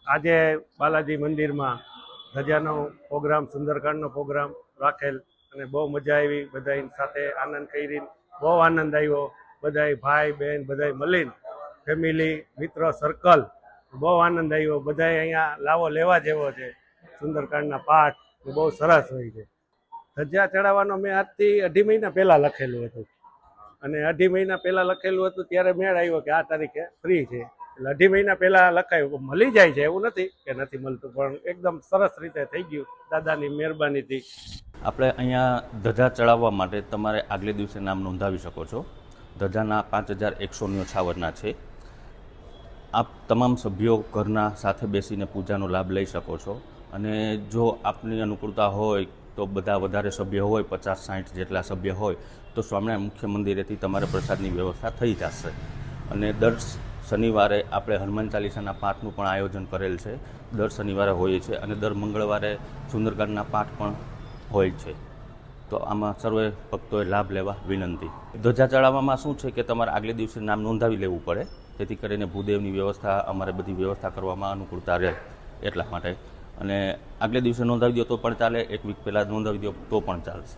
આજે બાલાજી મંદિરમાં ધજાનો programme, સુંદરકાંડનો programme રાખેલ અને બહુ મજા આવી. બધાની સાથે આનંદ કરી, બહુ આનંદ આવ્યો. બધાય ભાઈ બહેન બધાય મળીને ફેમિલી મિત્રો સર્કલ બહુ આનંદ આવ્યો. બધાય અહીંયા લાવો લેવા જેવો છે. સુંદરકાંડના પાઠ બહુ સરસ હોય છે. ધજા ચડાવવાનો મેં આજથી 2.5 મહિના પહેલાં લખેલું હતું અને 2.5 મહિના પહેલાં લખેલું હતું ત્યારે મેળ આવ્યો કે આ તારીખે ફ્રી છે. એટલે 2.5 મહિના પહેલાં લખાયું. મળી જાય છે એવું નથી કે નથી મળતું, પણ એકદમ સરસ રીતે થઈ ગયું દાદાની મહેરબાનીથી. આપણે અહીંયા ધજા ચડાવવા માટે તમારે આગલે દિવસે નામ નોંધાવી શકો છો. ધજાના 5156 છે. આપ તમામ સભ્યો ઘરના સાથે બેસીને પૂજાનો લાભ લઈ શકો છો. અને જો આપની અનુકૂળતા હોય તો બધા વધારે સભ્ય હોય, 50-60 જેટલા સભ્ય હોય, તો સ્વામિનારાયણ મુખ્ય મંદિરેથી તમારે પ્રસાદની વ્યવસ્થા થઈ જશે. અને દર શનિવારે આપણે હનુમાન ચાલીસાના પાઠનું પણ આયોજન કરેલ છે. દર શનિવારે હોય છે અને દર મંગળવારે સુંદરકાંડના પાઠ પણ હોય છે. તો આમાં સર્વે ભક્તોએ લાભ લેવા વિનંતી. ધજા ચડાવવામાં શું છે કે તમારે આગલે દિવસે નામ નોંધાવી લેવું પડે, જેથી કરીને ભૂદેવની વ્યવસ્થા, અમારે બધી વ્યવસ્થા કરવામાં અનુકૂળતા રહે એટલા માટે. અને આગલે દિવસે નોંધાવી દો તો પણ ચાલે, એક વીક પહેલાં નોંધાવી દો તો પણ ચાલશે.